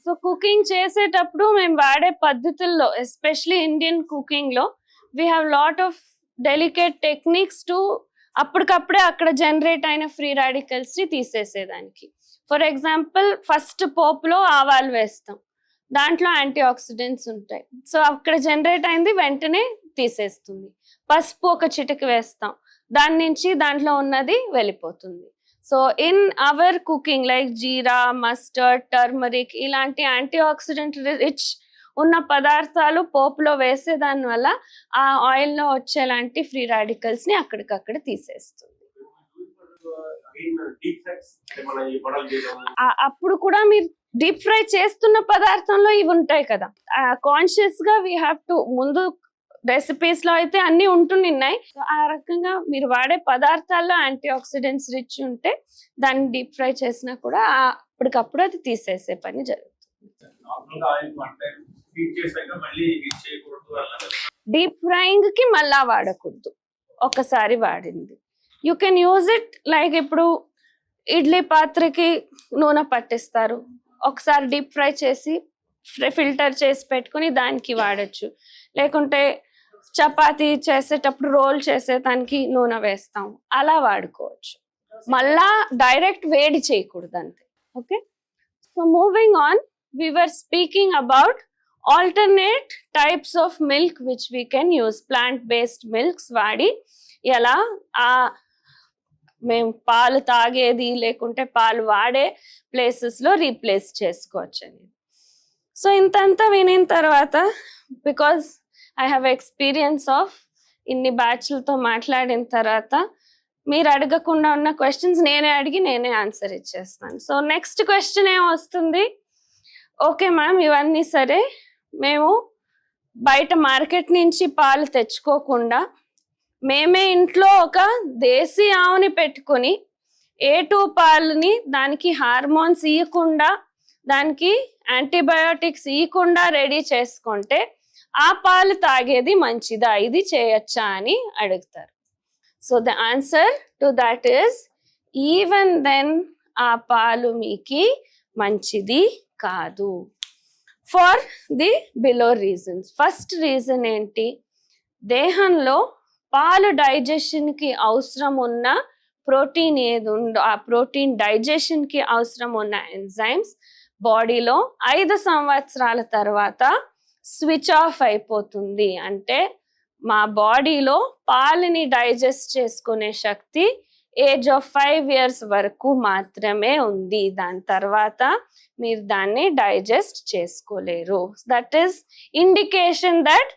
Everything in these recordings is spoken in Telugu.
సో కుకింగ్ చేసేటప్పుడు మేము వాడే పద్ధతుల్లో ఎస్పెషలీ ఇండియన్ కుకింగ్ లో we have lot of delicate techniques to అప్పటికప్పుడే అక్కడ జనరేట్ అయిన ఫ్రీ రాడికల్స్ ని తీసేసేదానికి. ఫర్ ఎగ్జాంపుల్ ఫస్ట్ పోపులో ఆవాలు వేస్తాం, దాంట్లో యాంటీ ఆక్సిడెంట్స్ ఉంటాయి, సో అక్కడ జనరేట్ అయింది వెంటనే తీసేస్తుంది. పసుపు ఒక చిటికి వేస్తాం, దాని నుంచి దాంట్లో ఉన్నది వెళ్ళిపోతుంది. So in our cooking like jeera, mustard, turmeric ఇలాంటి యాంటీ ఆక్సిడెంట్ రిచ్ ఉన్న పదార్థాలు పోపులో వేసే దాని వల్ల ఆ ఆయిల్ లో వచ్చేలాంటి ఫ్రీ రాడికల్స్ ని అక్కడికక్కడ తీసేస్తుంది. అప్పుడు కూడా మీరు డీప్ ఫ్రై చేస్తున్న పదార్థంలో ఇవి ఉంటాయి కదా, కాన్షియస్ గా వీ హ్యావ్ టు, ముందు రెసిపీస్ లో అయితే అన్ని ఉంటున్నాయి, ఆ రకంగా మీరు వాడే పదార్థాల్లో యాంటీ ఆక్సిడెంట్స్ రిచ్ ఉంటే దాన్ని డీప్ ఫ్రై చేసినా కూడా అప్పటికప్పుడు అది తీసేసే పని జరుగుతుంది. డీప్ ఫ్రైయింగ్ కి మళ్ళా వాడకూడదు, ఒకసారి వాడింది. You can use it like ఇప్పుడు ఇడ్లీ పాత్రకి నూనె పట్టిస్తారు, ఒకసారి డీప్ ఫ్రై చేసి ఫిల్టర్ చేసి పెట్టుకుని దానికి వాడచ్చు. లేకుంటే చపాతీ చేసేటప్పుడు రోల్ చేసేదానికి నూనె వేస్తాం, అలా వాడుకోవచ్చు. మళ్ళా డైరెక్ట్ వేడి చేయకూడదు అంతే. Okay, so moving on, we were speaking about alternate types of milk which we can use, plant based milks వాడి ఎలా మేము పాలు తాగేది లేకుంటే పాలు వాడే ప్లేసెస్ లో రీప్లేస్ చేసుకోవచ్చు అని. సో ఇంతంతా వినిన తర్వాత, because I have experience of ఇన్ని బ్యాచ్లతో మాట్లాడిన తర్వాత, మీరు అడగకుండా ఉన్న క్వశ్చన్స్ నేనే అడిగి నేనే ఆన్సర్ ఇచ్చేస్తాను. సో నెక్స్ట్ క్వశ్చన్ ఏం వస్తుంది, ఓకే మ్యామ్ ఇవన్నీ సరే, మేము బయట మార్కెట్ నుంచి పాలు తెచ్చుకోకుండా మేమే ఇంట్లో ఒక దేశీ ఆవుని పెట్టుకొని A2 పాలని దానికి హార్మోన్స్ ఇవ్వకుండా, దానికి యాంటీబయాటిక్స్ ఇవ్వకుండా రెడీ చేసుకుంటే ఆ పాలు తాగేది మంచిదా, ఇది చేయొచ్చా అని అడుగుతారు. So the answer to that is even then ఆ పాలు మీకు మంచిది కాదు, for the below reasons. First reason ఏంటి, దేహంలో పాలు డైజెషన్ కి అవసరం ఉన్న ప్రోటీన్ ఏది ఉందో ఆ ప్రోటీన్ డైజెషన్ కి అవసరం ఉన్న ఎంజైమ్స్ బాడీలో 5 సంవత్సరాల తర్వాత స్విచ్ ఆఫ్ అయిపోతుంది. అంటే మా బాడీలో పాలని డైజెస్ట్ చేసుకునే శక్తి ఏజ్ ఆఫ్ 5 years వరకు మాత్రమే ఉంది, దాని తర్వాత మీరు దాన్ని డైజెస్ట్ చేసుకోలేరు. దట్ ఈస్ ఇండికేషన్ దట్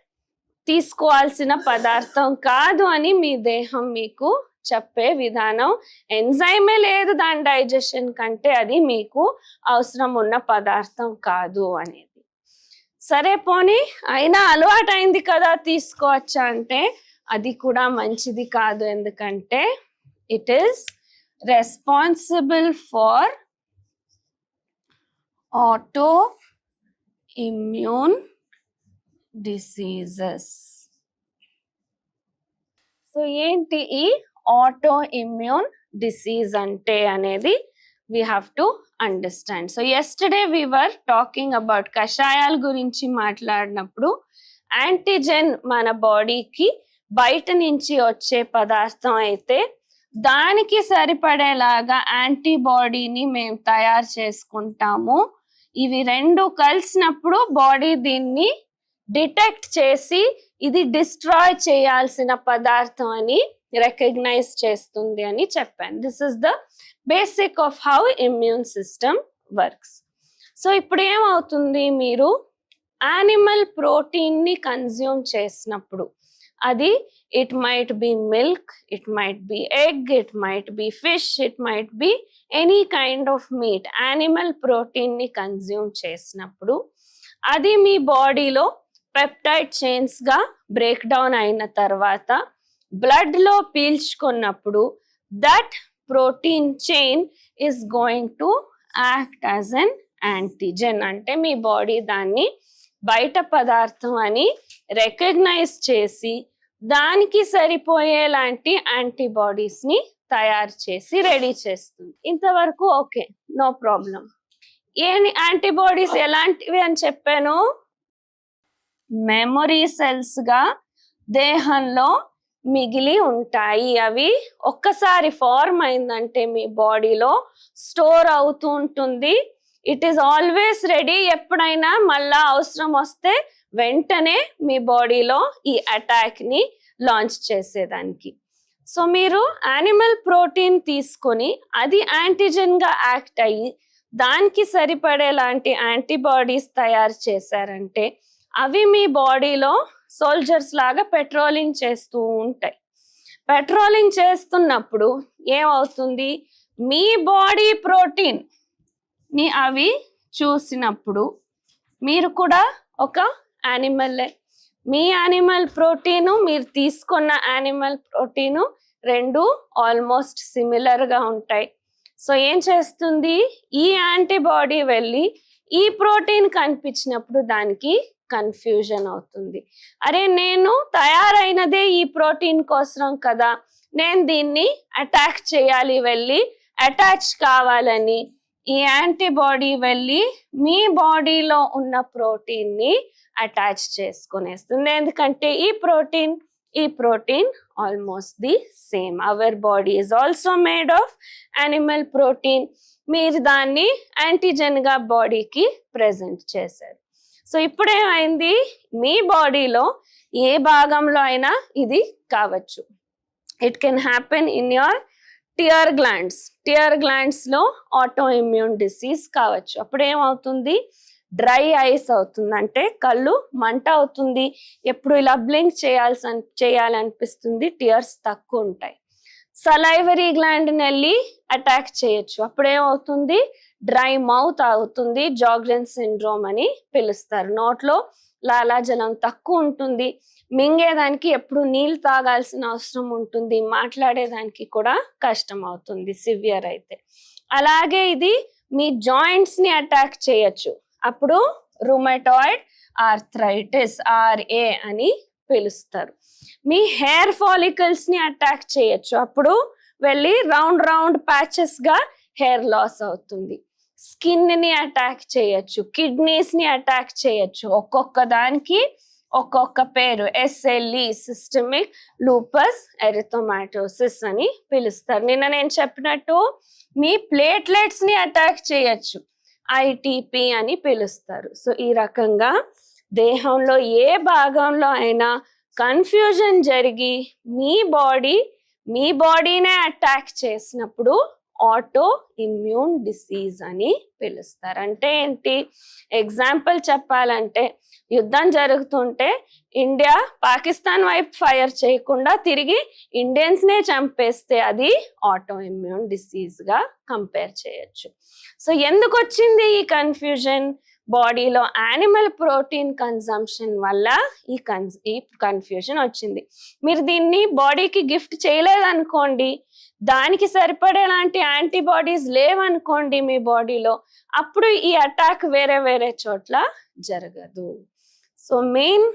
తీసుకోవాల్సిన పదార్థం కాదు అని మీ దేహం మీకు చెప్పే విధానం. ఎంజైమే లేదు దాని డైజెషన్ కంటే, అది మీకు అవసరం ఉన్న పదార్థం కాదు అనేది. సరే పోనీ అయినా అలవాటు అయింది కదా తీసుకోవచ్చా అంటే అది కూడా మంచిది కాదు, ఎందుకంటే it is responsible for autoimmune diseases. So ఏంటి ఈ autoimmune disease అంటే అనేది we have to understand. So yesterday we were talking about కషాయాల గురించి మాట్లాడినప్పుడు యాంటీజెన్ మన బాడీకి బయట నుంచి వచ్చే పదార్థం అయితే దానికి సరిపడేలాగా యాంటీబాడీని మేము తయారు చేసుకుంటాము. ఇవి రెండు కలిసినప్పుడు బాడీ దీన్ని డిటెక్ట్ చేసి ఇది డిస్ట్రాయ్ చేయాల్సిన పదార్థం అని రికగ్నైజ్ చేస్తుంది అని చెప్పాను. This is the basic of how immune system works. So ఇప్పుడు ఏమవుతుంది, మీరు యానిమల్ ప్రోటీన్ ని కన్జ్యూమ్ చేసినప్పుడు అది it might be milk, it might be egg, it might be fish, it might be any kind of meat. Animal protein ni consume చేసినప్పుడు అది మీ బాడీలో పెప్టైడ్ చైన్స్ గా బ్రేక్ డౌన్ అయిన తర్వాత బ్లడ్ లో పీల్చుకున్నప్పుడు that protein chain is going to act as an antigen. అంటే మీ బాడీ దాన్ని బయట పదార్థం అని రికగ్నైజ్ చేసి దానికి సరిపోయేలాంటి యాంటీబాడీస్ ని తయారు చేసి రెడీ చేస్తుంది. ఇంతవరకు ఓకే, నో ప్రాబ్లం. ఏ యాంటీబాడీస్ ఎలాంటివి అని చెప్పాను, మెమొరీ సెల్స్ గా దేహంలో మిగిలి ఉంటాయి. అవి ఒక్కసారి ఫార్మ్ అయిందంటే మీ బాడీలో స్టోర్ అవుతూ ఉంటుంది. It is always ready. ఎప్పుడైనా మళ్ళా అవసరం వస్తే వెంటనే మీ బాడీలో ఈ అటాక్ ని లాంచ్ చేసేదానికి. సో మీరు యానిమల్ ప్రోటీన్ తీసుకొని అది యాంటీజెన్ గా యాక్ట్ అయ్యి దానికి సరిపడేలాంటి యాంటీబాడీస్ తయారు చేశారంటే అవి మీ బాడీలో సోల్జర్స్ లాగా పెట్రోలింగ్ చేస్తూ ఉంటాయి. పెట్రోలింగ్ చేస్తున్నప్పుడు ఏమవుతుంది, మీ బాడీ ప్రోటీన్ ని అవి చూసినప్పుడు మీరు కూడా ఒక యానిమల్లే. మీ యానిమల్ ప్రోటీను మీరు తీసుకున్న యానిమల్ ప్రోటీను రెండు ఆల్మోస్ట్ సిమిలర్ గా ఉంటాయి. సో ఏం చేస్తుంది, ఈ యాంటీబాడీ వెళ్ళి ఈ ప్రోటీన్ కనిపించినప్పుడు దానికి కన్ఫ్యూజన్ అవుతుంది. అరే నేను తయారైనదే ఈ ప్రోటీన్ కోసం కదా, నేను దీన్ని అటాక్ చేయాలి, వెళ్ళి అటాచ్ కావాలని ఈ యాంటీబాడీ వెళ్ళి మీ బాడీలో ఉన్న ప్రోటీన్ ని అటాచ్ చేసుకునేస్తుంది. ఎందుకంటే ఈ protein almost the same. Our body is also made of animal protein. మీరు దాన్ని యాంటీజెన్ గా బాడీకి ప్రెజెంట్ చేశారు. సో ఇప్పుడేమైంది, మీ బాడీలో ఏ భాగంలో అయినా ఇది కావచ్చు. It can happen in your tear glands లో ఆటో ఇమ్యూన్ డిసీజ్ కావచ్చు. అప్పుడు ఏమవుతుంది, డ్రై ఐస్ అవుతుంది, అంటే కళ్ళు మంట అవుతుంది, ఎప్పుడు ఇలా బ్లింక్ చేయాలనిపిస్తుంది, టియర్స్ తక్కువ ఉంటాయి. సలైవరీ గ్లాండ్ వెళ్ళి అటాక్ చేయొచ్చు. అప్పుడేమవుతుంది, డ్రై మౌత్ అవుతుంది, జాగ్రెన్ సిండ్రోమ్ అని పిలుస్తారు. నోట్లో లాలాజలం తక్కువ ఉంటుంది, మింగేదానికి ఎప్పుడు నీళ్ళు తాగాల్సిన అవసరం ఉంటుంది, మాట్లాడేదానికి కూడా కష్టం అవుతుంది సివియర్ అయితే. అలాగే ఇది మీ జాయింట్స్ ని అటాక్ చేయొచ్చు. అప్పుడు రుమటాయిడ్ ఆర్థరైటిస్ RA అని పిలుస్తారు. మీ హెయిర్ ఫాలికల్స్ ని అటాక్ చేయొచ్చు. అప్పుడు వెళ్ళి రౌండ్ ప్యాచెస్ గా హెయిర్ లాస్ అవుతుంది. స్కిన్ ని అటాక్ చేయొచ్చు, కిడ్నీస్ ని అటాక్ చేయొచ్చు. ఒక్కొక్క దానికి ఒక్కొక్క పేరు. SLE సిస్టమిక్ లూపస్ ఎరిథోమాటోసిస్ అని పిలుస్తారు. నిన్న నేను చెప్పినట్టు మీ ప్లేట్లెట్స్ ని అటాక్ చేయొచ్చు, ITP అని పిలుస్తారు. సో ఈ రకంగా దేహంలో ఏ భాగంలో అయినా కన్ఫ్యూజన్ జరిగి మీ బాడీనే అటాక్ చేసినప్పుడు ఆటో ఇమ్యూన్ డిసీజ్ అని పిలుస్తారు. అంటే ఏంటి, ఎగ్జాంపుల్ చెప్పాలంటే యుద్ధం జరుగుతుంటే ఇండియా పాకిస్తాన్ వైపు ఫైర్ చేయకుండా తిరిగి ఇండియన్స్ నే చంపేస్తే అది ఆటో ఇమ్యూన్ డిసీజ్ గా కంపేర్ చేయొచ్చు. సో ఎందుకు వచ్చింది ఈ కన్ఫ్యూజన్, బాడీలో యానిమల్ ప్రోటీన్ కన్సంప్షన్ వల్ల ఈ కన్ఫ్యూజన్ వచ్చింది. మీరు దీన్ని బాడీకి గిఫ్ట్ చేయలేదనుకోండి, దానికి సరిపడేలాంటి యాంటీబాడీస్ లేవనుకోండి మీ బాడీలో, అప్పుడు ఈ అటాక్ వేరే చోట్ల జరగదు. So main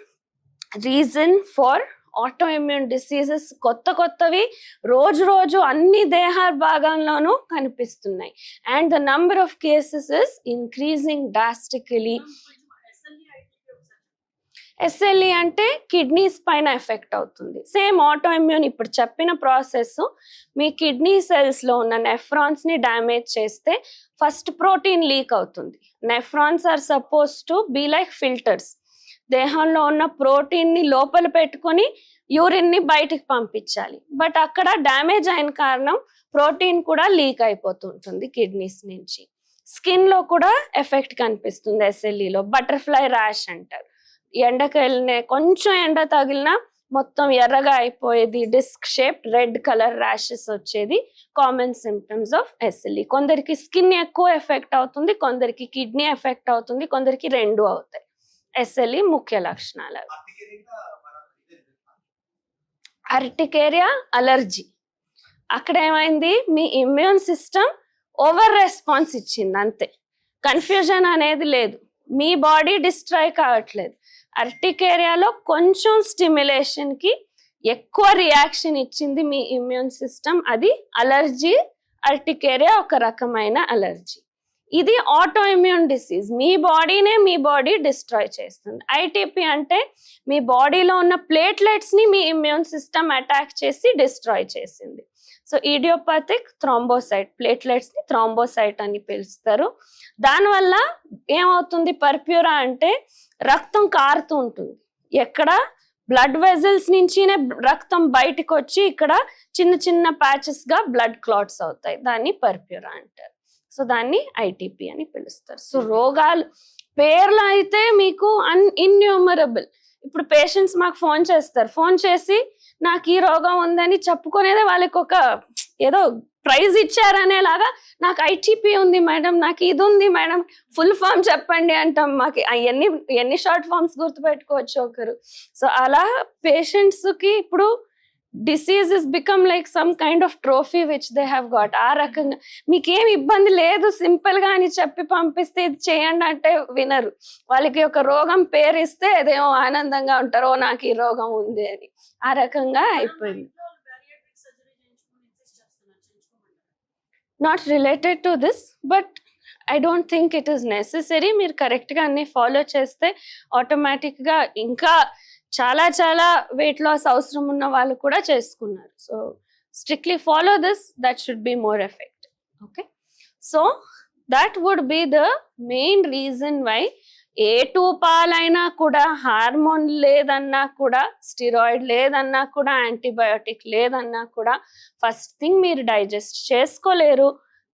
reason for auto immune diseases కొత్తవి రోజు అన్ని దేహ భాగంలోనూ కనిపిస్తున్నాయి. And the number of cases is increasing drastically. SLE అంటే కిడ్నీస్ పైన ఎఫెక్ట్ అవుతుంది. సేమ్ ఆటో ఇమ్యూన్ ఇప్పుడు చెప్పిన ప్రాసెస్. మీ కిడ్నీ సెల్స్ లో ఉన్న నెఫ్రాన్స్ ని డ్యామేజ్ చేస్తే ఫస్ట్ ప్రోటీన్ లీక్ అవుతుంది. Nephrons are suppose to be like filters. దేహంలో ఉన్న ప్రోటీన్ ని లోపల పెట్టుకొని యూరిన్ ని బయటికి పంపించాలి. బట్ అక్కడ డ్యామేజ్ అయిన కారణం ప్రోటీన్ కూడా లీక్ అయిపోతుంటుంది కిడ్నీస్ నుంచి. స్కిన్ లో కూడా ఎఫెక్ట్ కనిపిస్తుంది SLE లో. బటర్ఫ్లై ర్యాష్ అంటారు. ఎండకు వెళ్ళిన కొంచెం ఎండ తగిలినా మొత్తం ఎర్రగా అయిపోయేది, disc shape red colour rashes వచ్చేది కామన్ సిమ్టమ్స్ ఆఫ్ SLE. కొందరికి స్కిన్ ఎక్కువ ఎఫెక్ట్ అవుతుంది, కొందరికి కిడ్నీ ఎఫెక్ట్ అవుతుంది, కొందరికి రెండు అవుతాయి. SLE ముఖ్య లక్షణాలు. Urticaria allergy. అక్కడ ఏమైంది, మీ ఇమ్యూన్ సిస్టమ్ ఓవర్ రెస్పాన్స్ ఇచ్చింది, అంతే. కన్ఫ్యూజన్ అనేది లేదు, మీ బాడీ డిస్ట్రాయ్ కావట్లేదు. అర్టికేరియాలో కొంచెం స్టిమ్యులేషన్ కి ఎక్కువ రియాక్షన్ ఇచ్చింది మీ ఇమ్యూన్ సిస్టమ్, అది అలర్జీ. అర్టికేరియా ఒక రకమైన అలర్జీ. ఇది ఆటో ఇమ్యూన్ డిసీజ్, మీ బాడీనే మీ బాడీ డిస్ట్రాయ్ చేస్తుంది. ఐటీపీ అంటే మీ బాడీలో ఉన్న ప్లేట్లెట్స్ ని మీ ఇమ్యూన్ సిస్టమ్ అటాక్ చేసి డిస్ట్రాయ్ చేసింది. సో ఇడియోపాథిక్ థ్రాంబోసైట్, ప్లేట్లెట్స్ ని థ్రాంబోసైట్ అని పిలుస్తారు. దానివల్ల ఏమవుతుంది, పర్ప్యూరా అంటే రక్తం కారుతూ ఉంటుంది, ఎక్కడ బ్లడ్ వెజల్స్ నుంచినే రక్తం బయటకు వచ్చి ఇక్కడ చిన్న చిన్న ప్యాచెస్ గా బ్లడ్ క్లాట్స్ అవుతాయి, దాన్ని పర్ప్యూరా అంటారు. సో దాన్ని ఐటీపీ అని పిలుస్తారు. సో రోగాలు పేర్లు అయితే మీకు ఇన్యూమరబుల్. ఇప్పుడు పేషెంట్స్ మాకు ఫోన్ చేస్తారు, ఫోన్ చేసి నాకు ఈ రోగం ఉందని చెప్పుకునేదే వాళ్ళకి ఒక ఏదో ప్రైజ్ ఇచ్చారనేలాగా, నాకు ఐటీపీ ఉంది మేడం, నాకు ఇది ఉంది మేడం, ఫుల్ ఫామ్ చెప్పండి అంటాం. మాకు ఎన్ని షార్ట్ ఫామ్స్ గుర్తుపెట్టుకోవచ్చు ఒకరు. సో అలా పేషెంట్స్ కి ఇప్పుడు disease is become like some kind of trophy which they have got. ఆ రకంగా మీకేం ఇబ్బంది లేదు సింపుల్ గా అని చెప్పి పంపిస్తే ఇది చేయండి అంటే వినరు. వాళ్ళకి ఒక రోగం పేరు ఇస్తే అదేమో ఆనందంగా ఉంటారు, ఓ నాకు ఈ రోగం ఉంది అని. ఆ రకంగా అయిపోయింది. Not related to this, but I don't think it is necessary. మీరు కరెక్ట్ గా అన్ని ఫాలో చేస్తే ఆటోమేటిక్ గా ఇంకా చాలా చాలా వెయిట్ లాస్ అవసరం ఉన్న వాళ్ళు కూడా చేసుకున్నారు. So strictly follow this, that should be more effective. Okay, so that would be the main reason why A two పాలైనా కూడా, హార్మోన్ లేదన్నా కూడా, స్టిరాయిడ్ లేదన్నా కూడా, యాంటీబయోటిక్ లేదన్నా కూడా, ఫస్ట్ థింగ్ మీరు డైజెస్ట్ చేసుకోలేరు.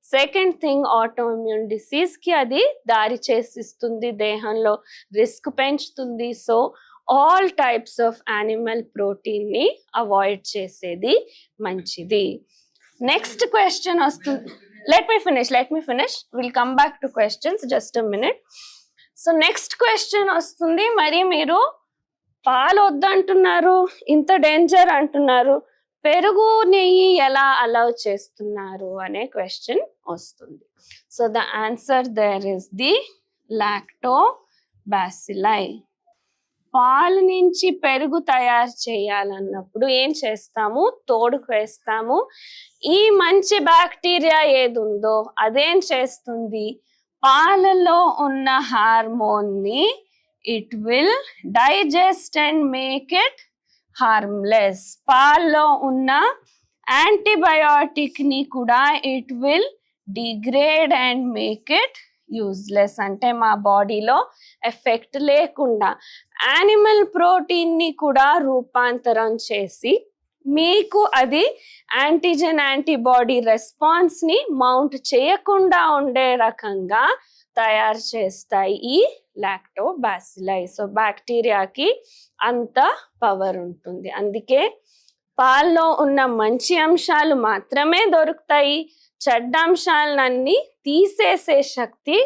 Second thing auto immune disease కి అది దారి చేసిస్తుంది, దేహంలో రిస్క్ పెంచుతుంది. So all types of animal protein ని అవాయిడ్ చేసేది మంచిది. నెక్స్ట్ క్వశ్చన్ వస్తుంది. Let me finish, will come back to questions, just a minute. So next question వస్తుంది, మరి మీరు పాలు వద్దంటున్నారు, ఇంత డేంజర్ అంటున్నారు, పెరుగు నెయ్యి ఎలా అలౌ చేస్తున్నారు అనే క్వశ్చన్ వస్తుంది. So the answer there is the lactobacilli. పాలు నుంచి పెరుగు తయారు చేయాలన్నప్పుడు ఏం చేస్తాము, తోడుకు వేస్తాము. ఈ మంచి బ్యాక్టీరియా ఏది ఉందో అదేం చేస్తుంది, పాలలో ఉన్న హార్మోన్ ని it will digest and make it harmless. పాల్లో ఉన్న యాంటీబయోటిక్ ని కూడా it will degrade and make it useless. అంటే మా బాడీలో ఎఫెక్ట్ లేకుండా యానిమల్ ప్రోటీన్ ని కూడా రూపాంతరం చేసి మీకు అది యాంటీజెన్ యాంటీబాడీ రెస్పాన్స్ ని మౌంట్ చేయకుండా ఉండే రకంగా తయారు చేస్తాయి ఈ లాక్టోబాసిల్లై. సో బ్యాక్టీరియాకి అంత పవర్ ఉంటుంది. అందుకే పాల్లో ఉన్న మంచి అంశాలు మాత్రమే దొరుకుతాయి, చెడ్డ అంశాలన్నీ తీసేసే శక్తి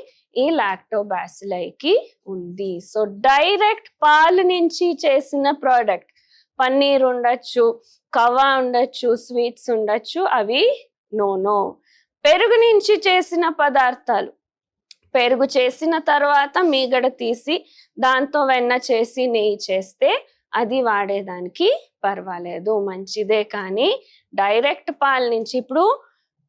ఈ లాక్టోబాసిల్లైకి ఉంది. సో డైరెక్ట్ పాలు నుంచి చేసిన ప్రోడక్ట్, పన్నీర్ ఉండొచ్చు, కవా ఉండొచ్చు, స్వీట్స్ ఉండొచ్చు, అవి నో. పెరుగు నుంచి చేసిన పదార్థాలు, పెరుగు చేసిన తర్వాత మీగడ తీసి దాంతో వెన్న చేసి నెయ్యి చేస్తే అది వాడేదానికి పర్వాలేదు, మంచిదే. కానీ డైరెక్ట్ పాల నుంచి, ఇప్పుడు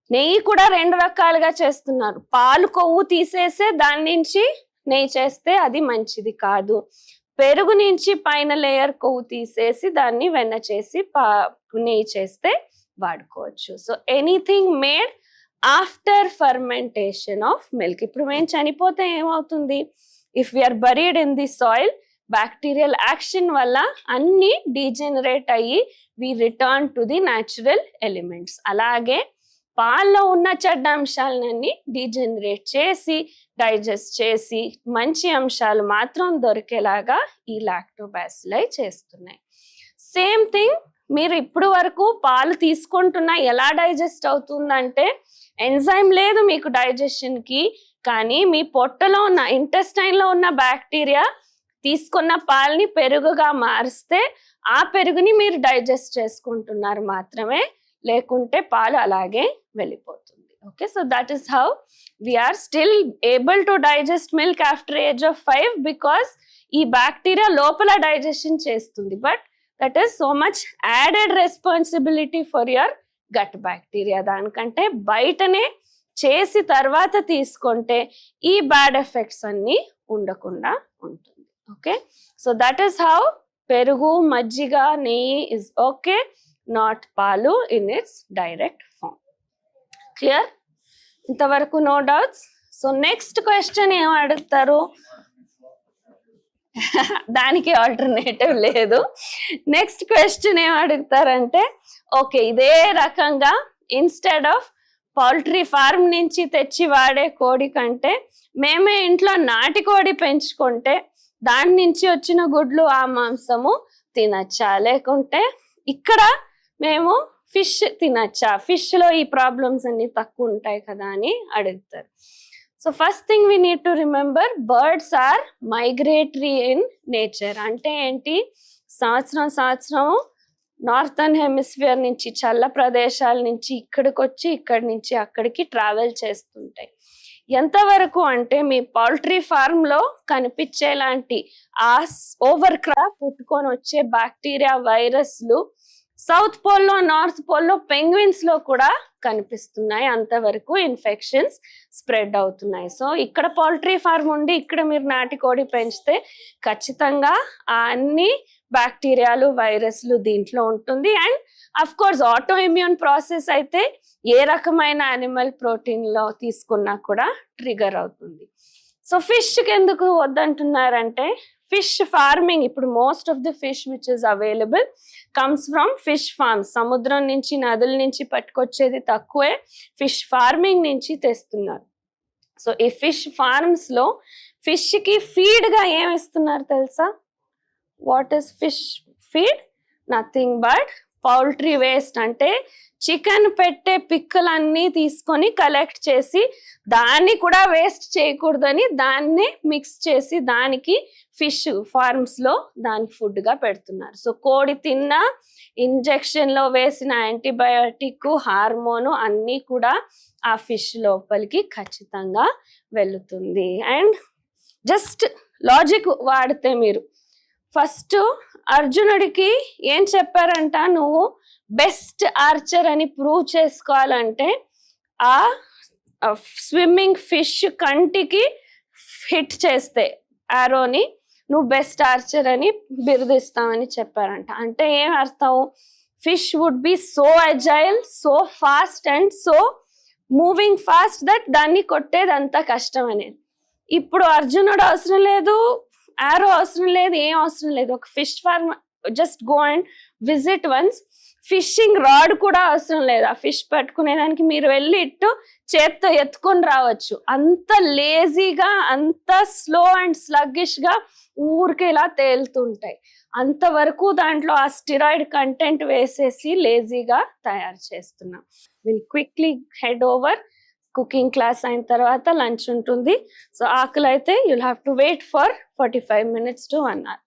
నెయ్యి కూడా 2 రకాలుగా చేస్తున్నారు. పాలు కొవ్వు తీసేసే దాని నుంచి నెయ్యి చేస్తే అది మంచిది కాదు. పెరుగు నుంచి పైన లేయర్ కొవ్వు తీసేసి దాన్ని వెన్న చేసి నెయ్యి చేస్తే వాడుకోవచ్చు. So anything made after fermentation of milk. ఇప్పుడు మేము చనిపోతే ఏమవుతుంది, if we are buried in the soil, bacterial action వల్ల అన్ని డీజెనరేట్ అయ్యి we return to the natural elements. అలాగే పాల్లో ఉన్న చెడ్డ అంశాలన్నీ డీజెనరేట్ చేసి డైజెస్ట్ చేసి మంచి అంశాలు మాత్రం దొరికేలాగా ఈ లాక్టోబాసిల్లై చేస్తున్నాయి. సేమ్ థింగ్ మీరు ఇప్పుడు వరకు పాలు తీసుకుంటున్నా ఎలా డైజెస్ట్ అవుతుందంటే, ఎంజైమ్ లేదు మీకు డైజెషన్ కి, కానీ మీ పొట్టలో ఉన్న ఇంటెస్టైన్ లో ఉన్న బ్యాక్టీరియా తీసుకున్న పాలని పెరుగుగా మారిస్తే ఆ పెరుగుని మీరు డైజెస్ట్ చేసుకుంటున్నారు మాత్రమే, లేకుంటే పాలు అలాగే వెళ్ళిపోతుంది. Okay, so that is how we are still able to digest milk after age of 5 because ఈ బ్యాక్టీరియా లోపల డైజెషన్ చేస్తుంది. But that is so much added responsibility for your gut bacteria. దానికంటే బయటనే చేసి తర్వాత తీసుకుంటే ఈ బ్యాడ్ ఎఫెక్ట్స్ అన్ని ఉండకుండా ఉంటుంది. Okay, so that is how పెరుగు, మజ్జిగ, నెయ్యి ఇస్ ఓకే, నాట్ పాలు in its direct form. Clear? ఇంతవరకు no doubts? So next question ఏం అడుగుతారు? దానికి ఆల్టర్నేటివ్ లేదు. నెక్స్ట్ క్వశ్చన్ ఏం అడుగుతారంటే, ఓకే ఇదే రకంగా ఇన్స్టెడ్ ఆఫ్ పౌల్ట్రీ ఫార్మ్ నుంచి తెచ్చి వాడే కోడి కంటే మేమే ఇంట్లో నాటి కోడి పెంచుకుంటే దాని నుంచి వచ్చిన గుడ్లు, ఆ మాంసము తినచ్చా, లేకుంటే ఇక్కడ మేము ఫిష్ తినచ్చా, ఫిష్ లో ఈ ప్రాబ్లమ్స్ అన్ని తక్కువ ఉంటాయి కదా అని అడుగుతారు. So first thing we need to remember, birds are migratory in nature. అంటే ఏంటి, సంవత్సరం నార్థన్ హెమిస్ఫియర్ నుంచి, చల్ల ప్రదేశాల నుంచి ఇక్కడికి వచ్చి ఇక్కడి నుంచి అక్కడికి ట్రావెల్ చేస్తుంటాయి. ఎంతవరకు అంటే మీ పౌల్ట్రీ ఫార్మ్ లో కనిపించేలాంటి ఆ ఓవర్ క్రాప్ పుట్టుకొని వచ్చే బ్యాక్టీరియా, వైరస్లు సౌత్ పోల్లో, నార్త్ పోల్లో పెంగ్విన్స్ లో కూడా కనిపిస్తున్నాయి. అంతవరకు ఇన్ఫెక్షన్స్ స్ప్రెడ్ అవుతున్నాయి. సో ఇక్కడ పౌల్ట్రీ ఫార్మ్ ఉండి ఇక్కడ మీరు నాటి కోడి పెంచితే ఖచ్చితంగా ఆ అన్ని బ్యాక్టీరియాలు, వైరస్లు దీంట్లో ఉంటుంది. And of course auto immune process అయితే ఏ రకమైన యానిమల్ ప్రోటీన్ లో తీసుకున్నా కూడా ట్రిగర్ అవుతుంది. సో ఫిష్ కి ఎందుకు వద్దంటున్నారంటే, ఫిష్ ఫార్మింగ్ ఇప్పుడు most of the fish which is available comes from fish forms. సముద్రం నుంచి, నదుల నుంచి పట్టుకొచ్చేది తక్కువే, ఫిష్ ఫార్మింగ్ నుంచి తెస్తున్నారు. సో ఈ ఫిష్ ఫార్మ్స్ లో ఫిష్ కి ఫీడ్ గా ఏం ఇస్తున్నారు తెలుసా? What is fish feed? Nothing but poultry waste. అంటే చికెన్ పెట్టే పిక్కలన్నీ తీసుకొని కలెక్ట్ చేసి దాన్ని కూడా వేస్ట్ చేయకూడదని దాన్ని మిక్స్ చేసి దానికి ఫిష్ ఫార్మ్స్ లో దానికి ఫుడ్ గా పెడుతున్నారు. సో కోడి తిన్న ఇంజెక్షన్ లో వేసిన యాంటీబయాటిక్, హార్మోను అన్నీ కూడా ఆ ఫిష్ లోపలికి ఖచ్చితంగా వెళుతుంది. అండ్ జస్ట్ లాజిక్ వాడితే మీరు ఫస్ట్ అర్జునుడికి ఏం చెప్పారంట, నువ్వు బెస్ట్ ఆర్చర్ అని ప్రూవ్ చేసుకోవాలంటే ఆ స్విమ్మింగ్ ఫిష్ కంటికి హిట్ చేస్తే ఆరోని నువ్వు బెస్ట్ ఆర్చర్ అని బిరుదిస్తామని చెప్పారంట. అంటే ఏం అర్థం, fish would be so agile, so fast and so moving fast that దాన్ని కొట్టేది అంత కష్టం అనేది. ఇప్పుడు అర్జునుడు అవసరం లేదు, ఆరో అవసరం లేదు, ఏం అవసరం లేదు. ఒక fish farm just go and visit once. Fishing rod కూడా అవసరం లేదు. ఆ ఫిష్ పట్టుకునేదానికి మీరు వెళ్ళి ఇట్టు చేత్తో ఎత్తుకొని రావచ్చు. అంత లేజీగా, అంత స్లో అండ్ స్లగ్గిష్ గా ఊరికే ఇలా తేలుతుంటాయి. అంతవరకు దాంట్లో ఆ స్టిరాయిడ్ కంటెంట్ వేసేసి లేజీగా తయారు చేస్తున్నాం. Will quickly head over. Cooking class అయిన తర్వాత లంచ్ ఉంటుంది. సో ఆకలి అయితే you'll have to wait for 45 minutes to 1 hour.